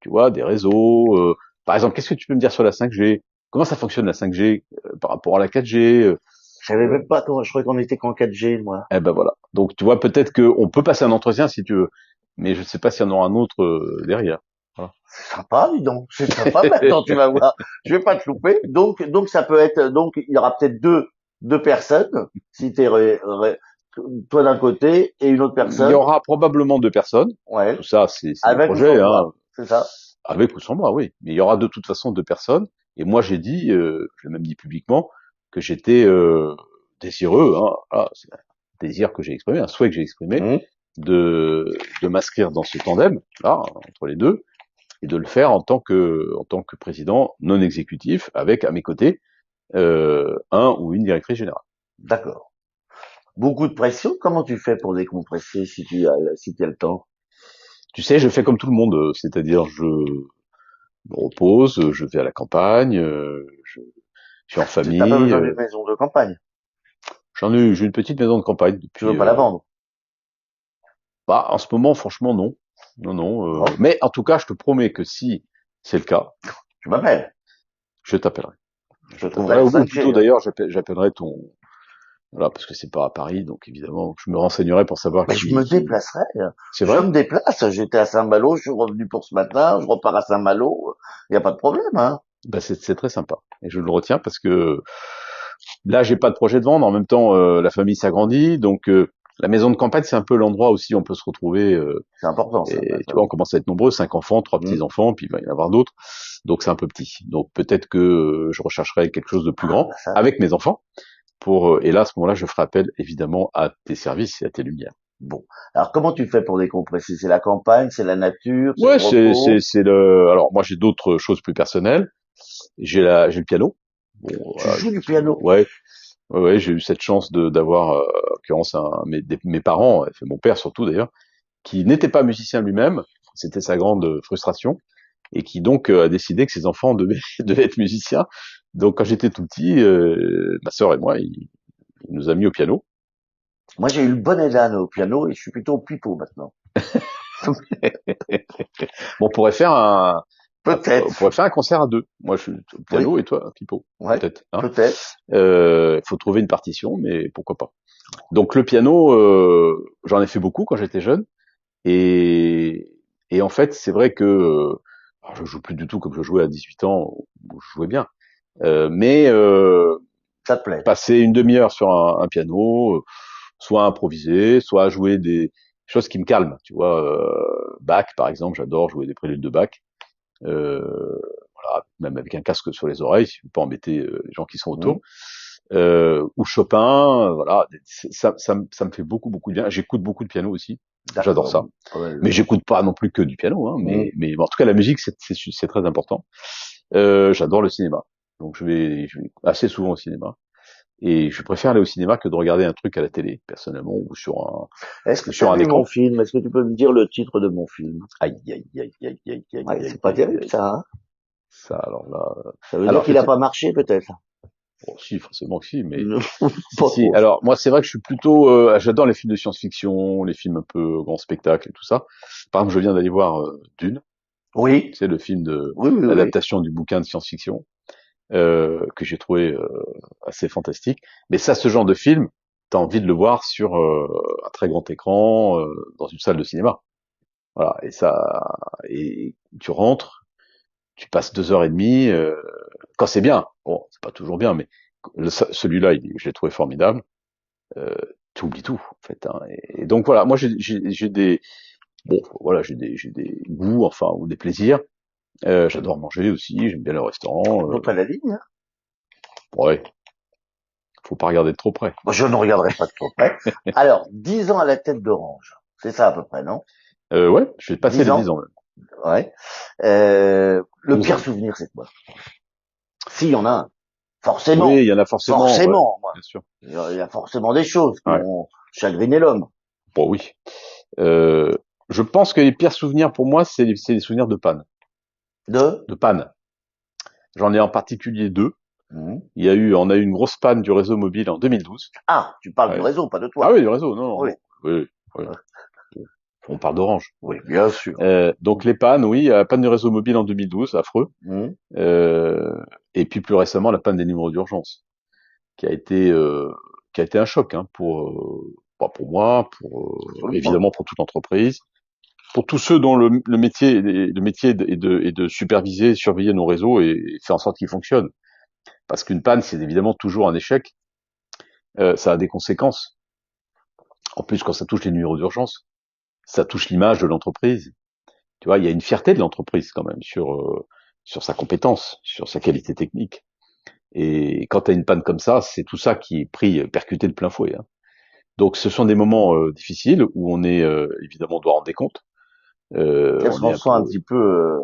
tu vois, des réseaux. Par exemple, qu'est-ce que tu peux me dire sur la 5G? Comment ça fonctionne la 5G par rapport à la 4G? Je savais même pas, je croyais qu'on était qu'en 4G, moi. Eh ben voilà. Donc tu vois, peut-être qu'on peut passer un entretien si tu veux, mais je sais pas s'il y en aura un autre derrière. Voilà. C'est sympa, dis donc. C'est sympa, maintenant, tu vas voir. Je vais pas te louper. Donc, ça peut être, donc, il y aura peut-être deux personnes, si toi d'un côté et une autre Il y personne. aura probablement 2 personnes. Tout Ouais. ça, c'est des Avec ou sans projets, hein, moi. C'est ça. avec ou sans moi, oui. Mais il y aura de toute façon 2 personnes. Et moi, j'ai dit, je l'ai même dit publiquement, que j'étais désireux, hein, voilà, c'est un désir que j'ai exprimé, un souhait que j'ai exprimé, Hum. de m'inscrire dans ce tandem, là, entre les deux, et de le faire en tant que président non exécutif, avec à mes côtés un ou une directrice générale. D'accord. Beaucoup de pression. Comment tu fais pour décompresser si tu as le temps? Tu sais, je fais comme tout le monde, c'est-à-dire je me repose, je vais à la campagne, je suis en T'as pas famille. besoin d'une maison de campagne. J'ai une petite maison de campagne Tu veux depuis. pas la vendre. Bah, en ce moment, franchement, non, non, non. Bon. Mais en tout cas, je te promets que si c'est le cas, Tu m'appelles. je t'appellerai. Je Je te trouverai trouverai, le ou plutôt 5G, hein. d'ailleurs, j'appellerai ton. Voilà, parce que c'est pas à Paris, donc évidemment, je me renseignerai pour savoir Mais je me qui. déplacerai. C'est Je vrai? me déplace. J'étais à Saint-Malo, je suis revenu pour ce matin, je repars à Saint-Malo. Il n'y a pas de problème, hein. Bah, c'est très sympa. Et je le retiens parce que là, j'ai pas de projet de vendre. En même temps, la famille s'agrandit, donc la maison de campagne, c'est un peu l'endroit aussi où on peut se retrouver. C'est important, ça, Et la tu vois, on famille. commence à être nombreux, 5 enfants, 3 petits-enfants, puis il va y en avoir d'autres. Donc c'est un peu petit. Donc peut-être que je rechercherai quelque chose de plus Ah, grand bah ça. avec mes enfants. Et là, à ce moment-là, je ferai appel évidemment à tes services et à tes lumières. Bon. Alors, comment tu fais pour décompresser? C'est la campagne, c'est la nature, c'est le Ouais, repos. c'est le. Alors moi, j'ai d'autres choses plus personnelles. J'ai le piano. Bon, Tu voilà, joues du piano. ouais, ouais, j'ai eu cette chance d'avoir, en l'occurrence, mes parents, et mon père surtout d'ailleurs, qui n'était pas musicien lui-même. C'était sa grande frustration. Et qui donc a décidé que ses enfants devaient, devaient être musiciens. Donc quand j'étais tout petit, ma sœur et moi, il nous a mis au piano. Moi, j'ai eu le bon élan au piano et je suis plutôt au pipeau maintenant. Bon, on pourrait Peut-être. faire un concert à deux. Moi, je suis au Oui. piano et toi, pipeau, Ouais. peut-être. Hein. Peut-être. Faut trouver une partition, mais pourquoi pas. Donc le piano, j'en ai fait beaucoup quand j'étais jeune, et en fait, c'est vrai que alors, je joue plus du tout comme je jouais à 18 ans où je jouais bien, mais Ça te plaît. passer une demi-heure sur un piano, soit à improviser, soit à jouer des choses qui me calment. Tu vois, Bach par exemple, j'adore jouer des préludes de Bach. Euh, voilà, même avec un casque sur les oreilles, si je veux pas embêter les gens qui sont Hmm. autour. Ou Chopin, voilà, ça me fait beaucoup beaucoup de bien. J'écoute beaucoup de piano aussi, j'adore D'accord. ça. Mais j'écoute pas non plus que du piano, hein, Hmm. mais en tout cas la musique c'est très important. J'adore le cinéma, donc je vais assez souvent au cinéma. Et je préfère aller au cinéma que de regarder un truc à la télé, personnellement, Est-ce que ou tu as sur un vu mon écran. film? Est-ce que tu peux me dire le titre de mon film? Aïe, aïe, aïe, aïe, aïe, aïe, Ouais, aïe, c'est pas aïe, terrible, aïe. ça, hein. Ça, alors là, Ça veut dire alors je qu'il a sais, pas marché, peut-être. bon, si, forcément que si, mais si, Pas si. trop. Alors moi, c'est vrai que je suis plutôt, j'adore les films de science-fiction, les films un peu grand spectacle et tout ça. Par exemple, je viens d'aller voir Dune, Oui. c'est le film de Oui, oui, oui. l'adaptation du bouquin de science-fiction que j'ai trouvé assez fantastique. Mais ça, ce genre de film, t'as envie de le voir sur un très grand écran, dans une salle de cinéma. Voilà, et tu rentres, tu passes 2 heures et demie, quand c'est bien. Bon, c'est pas toujours bien, mais celui-là, je l'ai trouvé formidable. Euh, tu oublies tout, en fait. Hein. Et donc voilà, moi j'ai des, bon, voilà, j'ai des goûts, enfin, ou des plaisirs. J'adore manger aussi, j'aime bien le restaurant. Donc, à la ligne, hein. Ouais, faut pas regarder de trop près. Bon, je ne regarderai pas de trop près. Alors, 10 ans à la tête d'Orange. C'est ça, à peu près, non? Ouais, je vais passer 10 les 10 ans? ans même. Ouais. Le 11 pire ans même. souvenir, c'est quoi? S'il y en a un. Oui, Forcément. il y en a forcément, ouais, Forcément, moi. bien sûr. Il y a forcément des choses qui Ouais. ont chagriné l'homme. Bon, oui. Je pense que les pires souvenirs pour moi, c'est les souvenirs de panne. De? De panne. J'en ai en particulier deux. Mhm. On a eu une grosse panne du réseau mobile en 2012. Ah, tu parles du Ouais. réseau, pas de Ah toi. oui, du réseau, non, non, Oui. non. Oui, oui. On parle d'Orange. Oui, bien sûr. Donc les pannes, oui, panne du réseau mobile en 2012, affreux. Mhm. Euh, et puis plus récemment, la panne des numéros d'urgence. qui a été un choc hein, pas pour moi, Absolument. évidemment pour toute l'entreprise, pour tous ceux dont le métier est de superviser, surveiller nos réseaux et faire en sorte qu'ils fonctionnent. Parce qu'une panne, c'est évidemment toujours un échec. Ça a des conséquences. En plus, quand ça touche les numéros d'urgence, ça touche l'image de l'entreprise. Tu vois, il y a une fierté de l'entreprise quand même sur sa compétence, sur sa qualité technique. Et quand tu as une panne comme ça, c'est tout ça qui est percuté de plein fouet. Hein. Donc, ce sont des moments difficiles où on est évidemment on doit rendre des comptes. Est-ce On est qu'on un se sent peu, un petit peu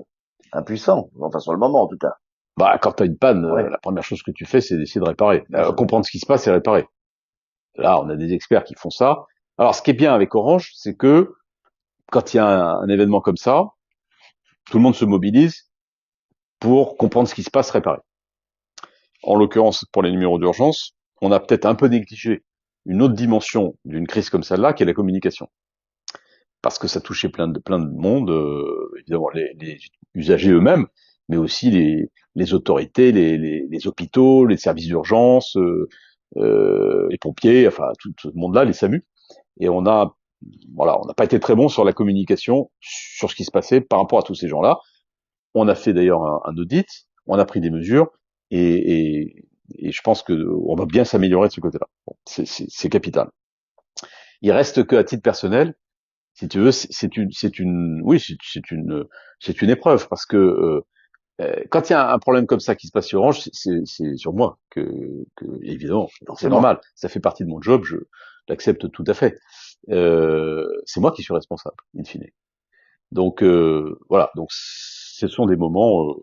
impuissant, enfin sur le moment en tout cas. bah, quand tu as une panne, Ouais, la première chose que tu fais, c'est d'essayer de réparer, comprendre ce qui se passe et réparer. Là, on a des experts qui font ça. Alors, ce qui est bien avec Orange, c'est que quand il y a un événement comme ça, tout le monde se mobilise pour comprendre ce qui se passe, réparer. En l'occurrence, pour les numéros d'urgence, on a peut-être un peu négligé une autre dimension d'une crise comme celle-là, qui est la communication. Parce que ça touchait plein de monde, évidemment les usagers eux-mêmes, mais aussi les autorités, les hôpitaux, les services d'urgence, les pompiers, enfin tout le monde-là, les SAMU. Et on n'a pas été très bon sur la communication, sur ce qui se passait par rapport à tous ces gens-là. On a fait d'ailleurs un audit, on a pris des mesures, et je pense que on va bien s'améliorer de ce côté-là. Bon, c'est capital. Il reste que à titre personnel, si tu veux, oui, c'est une épreuve parce que quand il y a un problème comme ça qui se passe sur Orange, c'est sur moi évidemment, c'est forcément. normal, ça fait partie de mon job, je l'accepte tout à fait. C'est moi qui suis responsable, in fine. Donc voilà, donc ce sont des moments,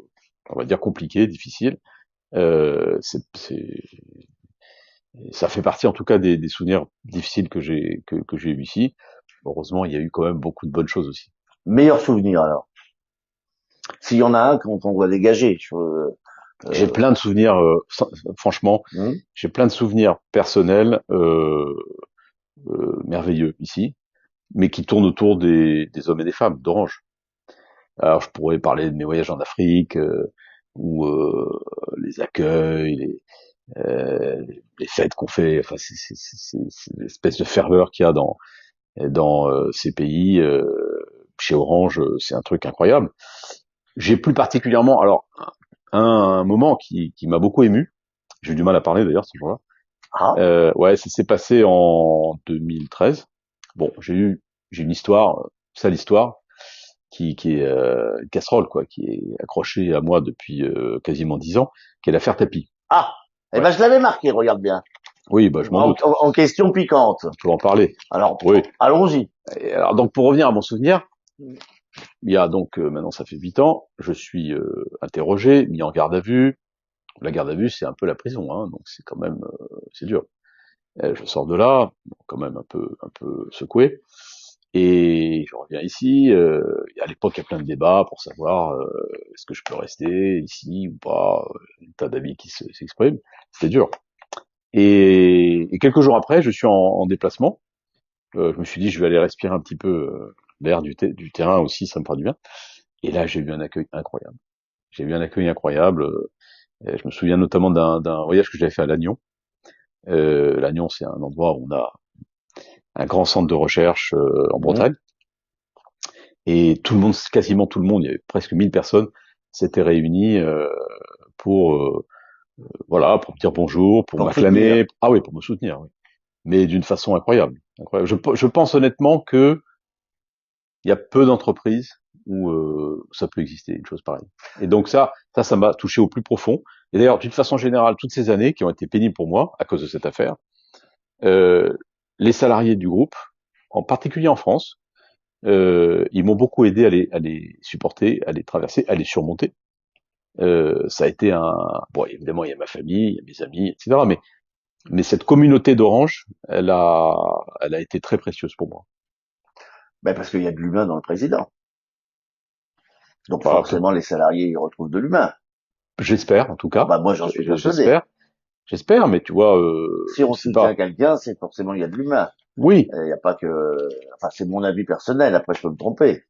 on va dire compliqués, difficiles. Euh, c'est, c'est, Ça fait partie en tout cas des souvenirs difficiles que j'ai eu ici. Heureusement, il y a eu quand même beaucoup de bonnes choses aussi. Meilleur souvenir alors. S'il y en a un qu'on doit dégager. J'ai Euh, plein de souvenirs, franchement, hmm, j'ai plein de souvenirs personnels merveilleux ici, mais qui tournent autour des hommes et des femmes d'Orange. Alors, je pourrais parler de mes voyages en Afrique, ou les accueils, les fêtes qu'on fait. Enfin, c'est l'espèce de ferveur qu'il y a dans ces pays. Chez Orange, c'est un truc incroyable. J'ai plus particulièrement, alors, un moment qui m'a beaucoup ému. J'ai eu du mal à parler d'ailleurs ce jour-là. ah, Ouais, ça s'est passé en 2013. Bon, j'ai une histoire, sale histoire, qui est une casserole quoi, qui est accrochée à moi depuis quasiment 10 ans, qui est l'affaire Tapie. ah. Eh Ouais. ben je l'avais marqué, regarde bien. Oui, bah je m'en doute. En question piquante. On peut en parler. Alors, Oui. allons-y. Et alors donc pour revenir à mon souvenir, il y a donc maintenant ça fait 8 ans, je suis interrogé, mis en garde à vue. La garde à vue c'est un peu la prison, hein, donc c'est quand même c'est dur. Je sors de là, quand même un peu secoué. Et je reviens ici. À l'époque, il y a plein de débats pour savoir est-ce que je peux rester ici ou pas. Un tas d'avis qui s'expriment. C'était dur. Et quelques jours après, je suis en déplacement. Je me suis dit, je vais aller respirer un petit peu l'air du terrain aussi, ça me fera du bien. Et là, j'ai eu un accueil incroyable. J'ai eu un accueil incroyable. Je me souviens notamment d'un voyage que j'avais fait à Lannion. Lannion, c'est un endroit où on a un grand centre de recherche en Hmm. Bretagne. Et tout le monde, quasiment tout le monde, il y avait presque 1000 personnes, s'étaient réunies pour voilà, pour me dire bonjour, pour Pour te soutenir. m'acclamer, ah oui, pour me soutenir, oui. Mais d'une façon incroyable, incroyable. Je pense honnêtement que il y a peu d'entreprises où ça peut exister une chose pareille. Et donc ça m'a touché au plus profond. Et d'ailleurs, d'une façon générale, toutes ces années qui ont été pénibles pour moi à cause de cette affaire, euh, les salariés du groupe, en particulier en France, ils m'ont beaucoup aidé à les supporter, à les traverser, à les surmonter. Ça a été bon, évidemment, il y a ma famille, il y a mes amis, etc. Mais cette communauté d'Orange, elle a été très précieuse pour moi. Ben parce qu'il y a de l'humain dans le président. Donc Bah, peut-être, forcément, les salariés y retrouvent de l'humain. j'espère, en tout Ah cas. bah moi, j'en suis persuadé. J'espère, j'espère, mais tu vois, Si on je sais soutient pas. quelqu'un, c'est forcément il y a de l'humain. Oui, Il n'y a pas que... Enfin, c'est mon avis personnel, après je peux me tromper.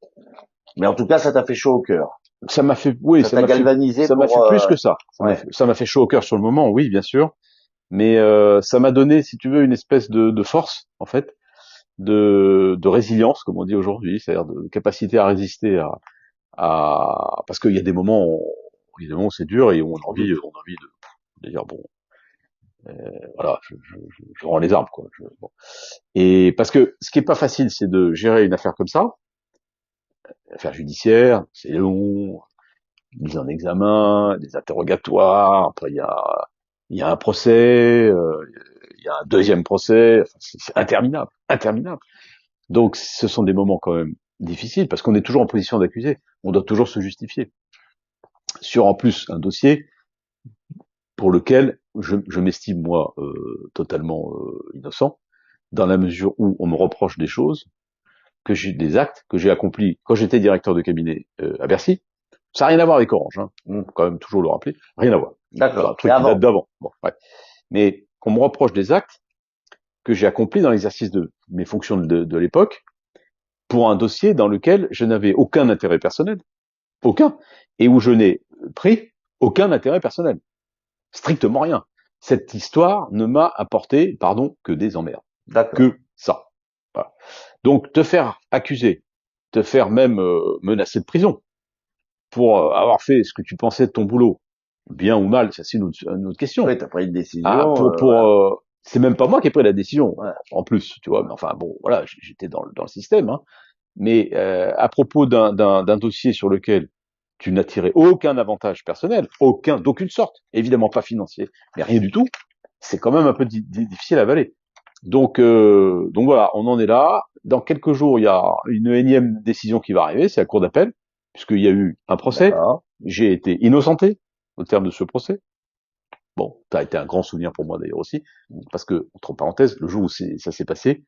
Mais en tout cas, ça t'a fait chaud au cœur. ça m'a fait, oui, Ça t'a galvanisé ça m'a pour... fait plus que ça. Ouais. Ça m'a fait chaud au cœur sur le moment, oui, bien sûr. mais ça m'a donné, si tu veux, une espèce de force, en fait, de résilience, comme on dit aujourd'hui, c'est-à-dire de capacité à résister parce qu'il y a des moments, évidemment, c'est dur et on a envie de dire bon, voilà, je rends les armes, quoi. Bon. Et parce que ce qui est pas facile, c'est de gérer une affaire comme ça, affaire judiciaire, c'est long, mise en examen, des interrogatoires, après il y a un procès, il y a un deuxième procès, enfin, c'est interminable, interminable. Donc ce sont des moments quand même difficiles parce qu'on est toujours en position d'accusé, on doit toujours se justifier sur en plus un dossier pour lequel je m'estime moi totalement innocent dans la mesure où on me reproche des choses des actes que j'ai accomplis quand j'étais directeur de cabinet à Bercy. Ça n'a rien à voir avec Orange, hein. On peut quand même toujours le rappeler, rien à voir. C'est un D'accord. truc qui date d'avant. Bon, ouais. Mais qu'on me reproche des actes que j'ai accomplis dans l'exercice de mes fonctions de l'époque pour un dossier dans lequel je n'avais aucun intérêt personnel, aucun, et où je n'ai pris aucun intérêt personnel, strictement rien. Cette histoire ne m'a apporté, pardon, que des emmerdes, que ça. Voilà. Donc te faire accuser, te faire même menacer de prison pour avoir fait ce que tu pensais de ton boulot, bien ou mal, ça c'est une autre question. Oui, t'as pris une décision. Ah, Voilà. c'est même pas moi qui ai pris la décision, Ouais. en plus, tu vois. Mais enfin bon, voilà, j'étais dans le système. Hein. Mais à propos d'un dossier sur lequel tu n'as tiré aucun avantage personnel, d'aucune sorte, évidemment pas financier, mais rien du tout, c'est quand même un peu difficile à avaler. Donc voilà, on en est là. Dans quelques jours, il y a une énième décision qui va arriver, c'est la cour d'appel, puisqu'il y a eu un procès. J'ai été innocenté au terme de ce procès. Bon, ça a été un grand souvenir pour moi d'ailleurs aussi, parce que, entre parenthèses, le jour où ça s'est passé,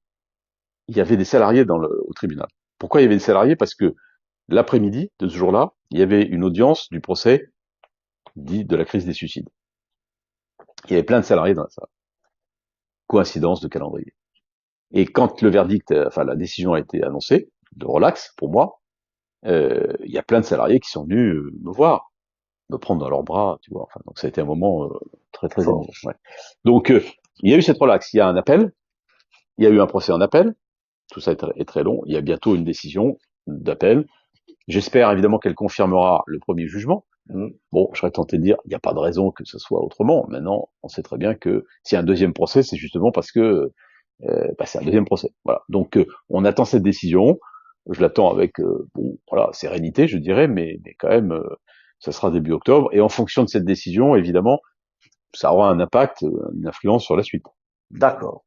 il y avait des salariés au tribunal. Pourquoi il y avait des salariés? Parce que l'après-midi de ce jour-là, il y avait une audience du procès dit de la crise des suicides. Il y avait plein de salariés dans la salle. Coïncidence de calendrier. Et quand le verdict, enfin la décision a été annoncée, de relax pour moi, il y a plein de salariés qui sont venus me voir, me prendre dans leurs bras, tu vois. Enfin, donc ça a été un moment très très émouvant. Ouais. Donc il y a eu cette relax. Il y a un appel, il y a eu un procès en appel. Tout ça est très long. Il y a bientôt une décision d'appel. J'espère évidemment qu'elle confirmera le premier jugement. Bon, je serais tenté de dire, il n'y a pas de raison que ce soit autrement. Maintenant, on sait très bien que s'il y a un deuxième procès, c'est justement parce que c'est un deuxième procès. Voilà. Donc, on attend cette décision. Je l'attends avec bon, voilà, sérénité, je dirais, mais quand même, ça sera début octobre. Et en fonction de cette décision, évidemment, ça aura un impact, une influence sur la suite. D'accord.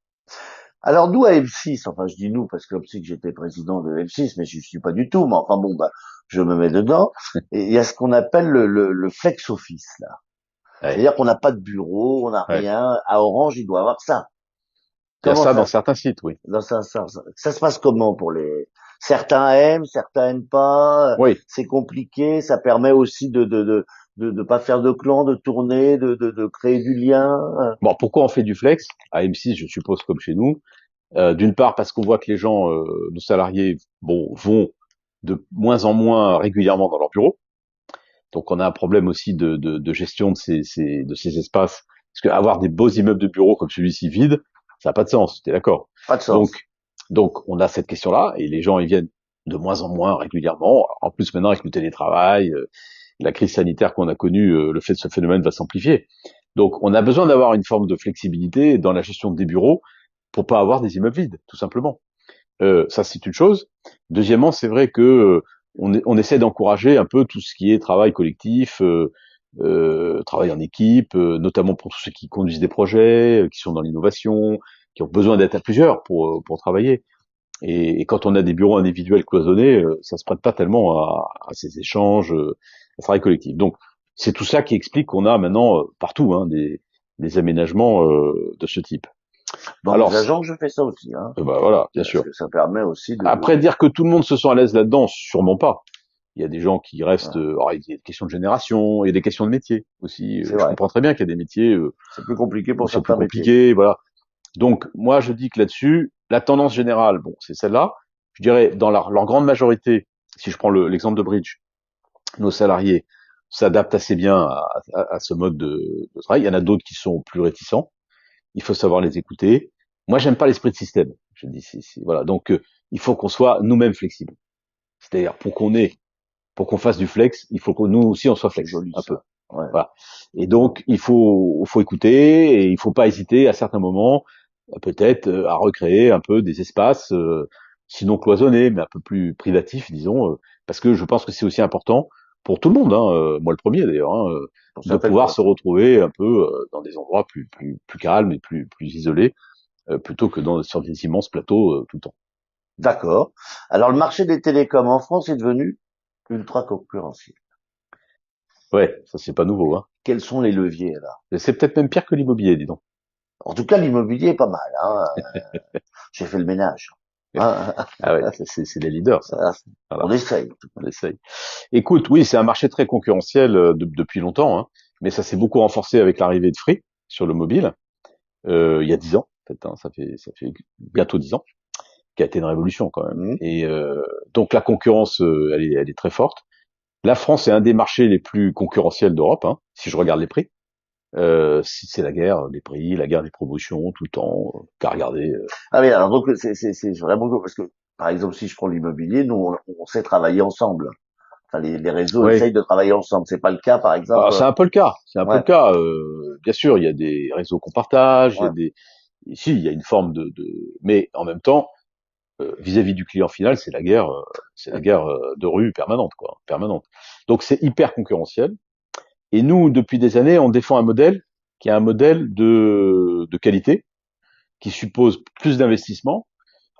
Alors nous à M6, enfin je dis nous parce que c'est que j'étais président de M6, mais je suis pas du tout, mais enfin bon bah je me mets dedans. Et il y a ce qu'on appelle le flex office là. Ouais. C'est-à-dire qu'on n'a pas de bureau, on n'a rien. À Orange, il doit avoir ça. Il y a ça dans certains sites, oui. Ça se passe comment pour les certains aiment, certains aiment pas. Oui. C'est compliqué. Ça permet aussi de pas faire de clan, de tourner, de créer du lien. Bon, pourquoi on fait du flex à M6, je suppose comme chez nous. D'une part parce qu'on voit que les gens, nos salariés, bon, vont de moins en moins régulièrement dans leur bureau. Donc on a un problème aussi de gestion de ces espaces. Parce qu'avoir des beaux immeubles de bureaux comme celui-ci vides, ça n'a pas de sens, t'es d'accord? Pas de sens. Donc on a cette question-là, et les gens ils viennent de moins en moins régulièrement. En plus maintenant avec le télétravail, la crise sanitaire qu'on a connue, ce phénomène va s'amplifier. Donc on a besoin d'avoir une forme de flexibilité dans la gestion des bureaux pour pas avoir des immeubles vides, tout simplement. Ça c'est une chose. Deuxièmement, c'est vrai que on essaie d'encourager un peu tout ce qui est travail collectif, travail en équipe, notamment pour tous ceux qui conduisent des projets, qui sont dans l'innovation, qui ont besoin d'être à plusieurs pour travailler. Et quand on a des bureaux individuels cloisonnés, ça se prête pas tellement à ces échanges, à ce travail collectif. Donc c'est tout ça qui explique qu'on a maintenant partout des aménagements de ce type. Dans les agents, je fais ça aussi. Hein. Bah voilà, bien sûr. Parce que ça permet aussi de... Après, dire que tout le monde se sent à l'aise là-dedans, sûrement pas. Il y a des gens qui restent... alors, il y a des questions de génération, il y a des questions de métier aussi. Je comprends très bien qu'il y a des métiers... c'est plus compliqué pour certains métiers. C'est plus compliqué, voilà. Donc, moi, je dis que là-dessus, la tendance générale, bon, c'est celle-là. Je dirais, dans leur grande majorité, si je prends l'exemple de Bridge, nos salariés s'adaptent assez bien à ce mode de travail. Il y en a d'autres qui sont plus réticents. il faut savoir les écouter. Moi, j'aime pas l'esprit de système. Je dis, voilà. Donc, il faut qu'on soit nous-mêmes flexibles. C'est-à-dire, pour qu'on fasse du flex, il faut que nous aussi on soit C'est flex, joli un peu. ça. Ouais. Voilà. Et donc, il faut écouter et il faut pas hésiter à certains moments, peut-être, à recréer un peu des espaces, sinon cloisonnés, mais un peu plus privatifs, disons, parce que je pense que c'est aussi important pour tout le monde, hein, moi le premier d'ailleurs, hein, Pour de certaines pouvoir se personnes. retrouver un peu dans des endroits plus calmes et plus isolés, plutôt que sur des immenses plateaux tout le temps. D'accord. Alors le marché des télécoms en France est devenu ultra concurrentiel. Ouais, ça c'est pas nouveau, hein. Quels sont les leviers là? Et c'est peut-être même pire que l'immobilier, dis donc. En tout cas, l'immobilier est pas mal, hein. J'ai fait le ménage. Hein. Ah ouais, c'est les leaders, ça. On Voilà, essaye. on essaye. Écoute, oui, c'est un marché très concurrentiel depuis longtemps, hein, mais ça s'est beaucoup renforcé avec l'arrivée de Free sur le mobile, il y a 10 ans, en fait, hein, ça fait bientôt 10 ans, qui a été une révolution quand même. Hmm. Et donc la concurrence, elle est très forte. La France est un des marchés les plus concurrentiels d'Europe, hein, si je regarde les prix. C'est la guerre des prix, la guerre des promotions, tout le temps, qu'à regarder. Ah oui, alors donc c'est vraiment cool parce que par exemple si je prends l'immobilier, nous on sait travailler ensemble. Enfin les réseaux Oui, essayent de travailler ensemble. C'est pas le cas par exemple. bah, c'est un peu le cas. C'est un peu Ouais, le cas. Bien sûr, il y a des réseaux qu'on partage, il y a ouais. des ici, il y a une forme mais en même temps, vis-à-vis du client final, c'est la guerre de rue permanente, quoi, permanente. Donc c'est hyper concurrentiel. Et nous, depuis des années, on défend un modèle qui est un modèle de qualité, qui suppose plus d'investissement,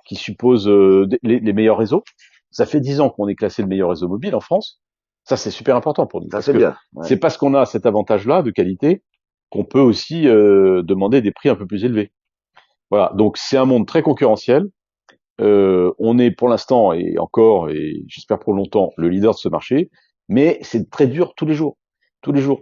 qui suppose les meilleurs réseaux. Ça fait 10 ans qu'on est classé le meilleur réseau mobile en France. Ça, c'est super important pour nous, Ça parce c'est que bien. Ouais. c'est parce qu'on a cet avantage-là de qualité qu'on peut aussi demander des prix un peu plus élevés. Voilà, donc c'est un monde très concurrentiel. On est pour l'instant et encore, et j'espère pour longtemps, le leader de ce marché, mais c'est très dur tous les jours,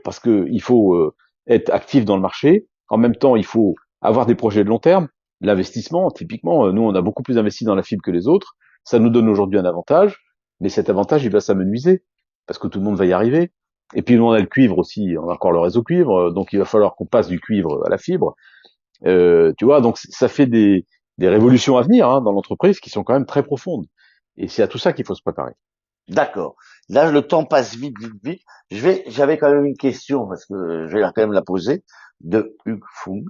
parce que il faut être actif dans le marché. En même temps, il faut avoir des projets de long terme. L'investissement, typiquement, nous, on a beaucoup plus investi dans la fibre que les autres. Ça nous donne aujourd'hui un avantage, mais cet avantage, il va s'amenuiser, parce que tout le monde va y arriver. Et puis, nous, on a le cuivre aussi, on a encore le réseau cuivre, donc il va falloir qu'on passe du cuivre à la fibre. Tu vois, donc ça fait des révolutions à venir hein, dans l'entreprise qui sont quand même très profondes. Et c'est à tout ça qu'il faut se préparer. D'accord. Là le temps passe vite, vite, vite. J'avais quand même une question parce que je vais quand même la poser de Hugues Fung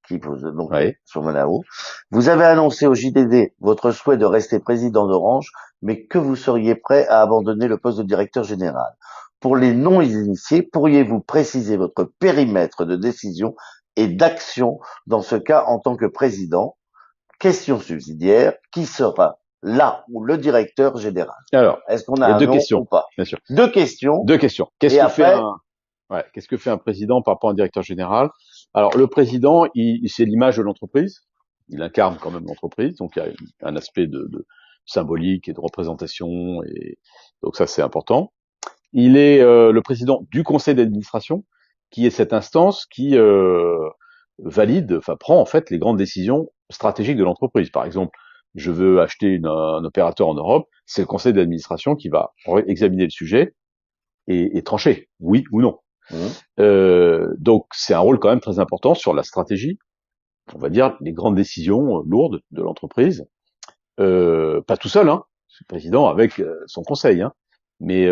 qui pose donc Ouais. sur Manao. Vous avez annoncé au JDD votre souhait de rester président d'Orange, mais que vous seriez prêt à abandonner le poste de directeur général. Pour les non-initiés, pourriez-vous préciser votre périmètre de décision et d'action dans ce cas en tant que président? Question subsidiaire, qui sera là ou le directeur général? Alors, Est-ce qu'on a il y a un deux nom questions, ou pas? bien sûr. Deux questions, Deux questions. et après, Qu'est-ce que fait un président par rapport à un directeur général? Alors, le président, c'est l'image de l'entreprise. Il incarne quand même l'entreprise, donc il y a un aspect de symbolique et de représentation, et donc ça c'est important. Il est le président du conseil d'administration, qui est cette instance qui valide, enfin prend en fait les grandes décisions stratégiques de l'entreprise. Par exemple, je veux acheter un opérateur en Europe, c'est le conseil d'administration qui va examiner le sujet et trancher, oui ou non. hum, Donc c'est un rôle quand même très important sur la stratégie, on va dire les grandes décisions lourdes de l'entreprise. Pas tout seul, hein, le président avec son conseil, hein. Mais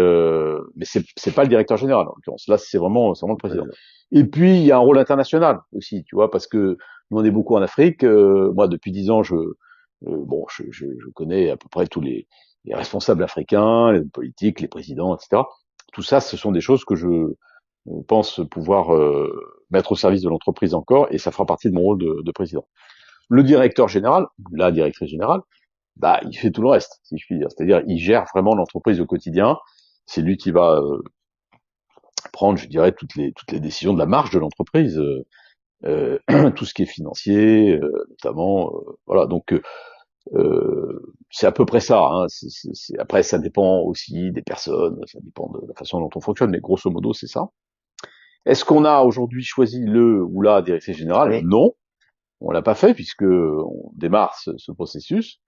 c'est pas le directeur général en l'occurrence. Là, c'est vraiment le président. Et puis il y a un rôle international aussi, tu vois, parce que nous on est beaucoup en Afrique. Moi, depuis 10 ans, je connais à peu près tous les responsables africains, les politiques, les présidents, etc. Tout ça, ce sont des choses que je pense pouvoir mettre au service de l'entreprise encore, et ça fera partie de mon rôle de président. Le directeur général, la directrice générale, bah, il fait tout le reste, si je puis dire. C'est-à-dire, il gère vraiment l'entreprise au quotidien. C'est lui qui va prendre, je dirais, toutes les décisions de la marge de l'entreprise, tout ce qui est financier, notamment. Voilà, donc c'est à peu près ça. Hein. Après, ça dépend aussi des personnes, ça dépend de la façon dont on fonctionne, mais grosso modo, c'est ça. Est-ce qu'on a aujourd'hui choisi le ou la directrice générale? oui, Non, on l'a pas fait puisque on démarre ce processus.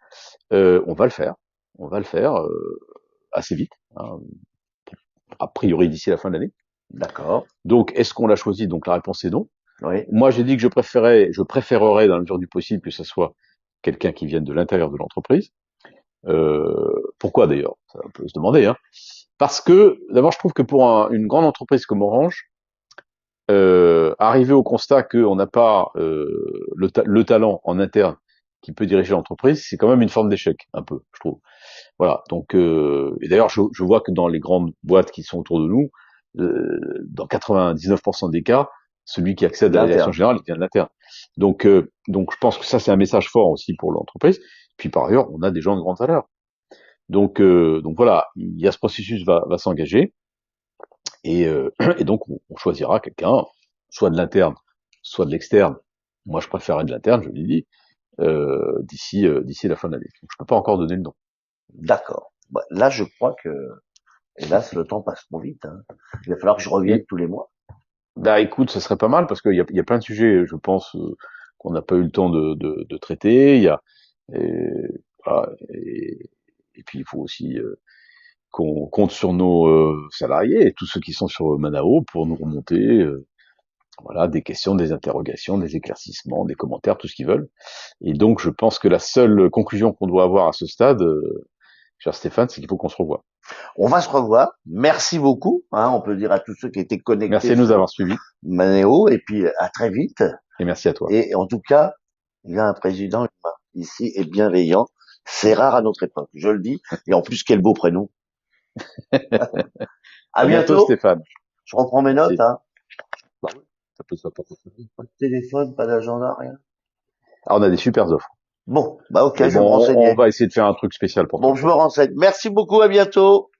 On va le faire. On va le faire assez vite, hein, a priori d'ici la fin de l'année. d'accord. Donc, est-ce qu'on l'a choisi? Donc, la réponse est non. Oui, Moi, j'ai dit que je préférerais dans la mesure du possible que ce soit quelqu'un qui vienne de l'intérieur de l'entreprise. Pourquoi d'ailleurs? Ça peut se demander, hein. Parce que d'abord, je trouve que pour une grande entreprise comme Orange, arriver au constat qu'on n'a pas le talent en interne qui peut diriger l'entreprise, c'est quand même une forme d'échec, un peu, je trouve. Voilà. Donc, et d'ailleurs, je vois que dans les grandes boîtes qui sont autour de nous, dans 99% des cas, celui qui accède à la direction l'interne. générale, il vient de l'interne. Donc, je pense que ça, c'est un message fort aussi pour l'entreprise. Puis par ailleurs, on a des gens de grande valeur. Donc voilà, il y a ce processus va s'engager et, et donc on choisira quelqu'un, soit de l'interne, soit de l'externe. Moi, je préférerais de l'interne, je l'ai dit, d'ici la fin de l'année. Donc, je peux pas encore donner le nom. D'accord. Bah, là, je crois que, hélas, le temps passe trop vite, hein. Il va falloir que je revienne Et tous les mois. bah écoute, ce serait pas mal parce qu'il y a plein de sujets, je pense, qu'on n'a pas eu le temps de traiter. Il y a voilà, et puis il faut aussi qu'on compte sur nos salariés et tous ceux qui sont sur Manao pour nous remonter voilà des questions, des interrogations, des éclaircissements, des commentaires, tout ce qu'ils veulent. Et donc je pense que la seule conclusion qu'on doit avoir à ce stade, cher Stéphane, c'est qu'il faut qu'on se revoie. On va se revoir. Merci beaucoup, hein. On peut dire à tous ceux qui étaient Merci connectés de nous sur avoir suivis Manéo, et puis à très vite. et merci à toi. Et en tout cas, il y a un président humain ici et bienveillant. C'est rare à notre époque, je le dis. Et en plus, quel beau prénom. À À bientôt bientôt. Stéphane. Je reprends mes notes, Merci. hein. Bah oui, ça peut se passer. Pas de téléphone, pas d'agenda, rien. Ah, on a des super offres. Bon, bah ok, Mais je vais bon, me on renseigner. va essayer de faire un truc spécial pour Bon, toi. je me renseigne. Merci beaucoup, à bientôt.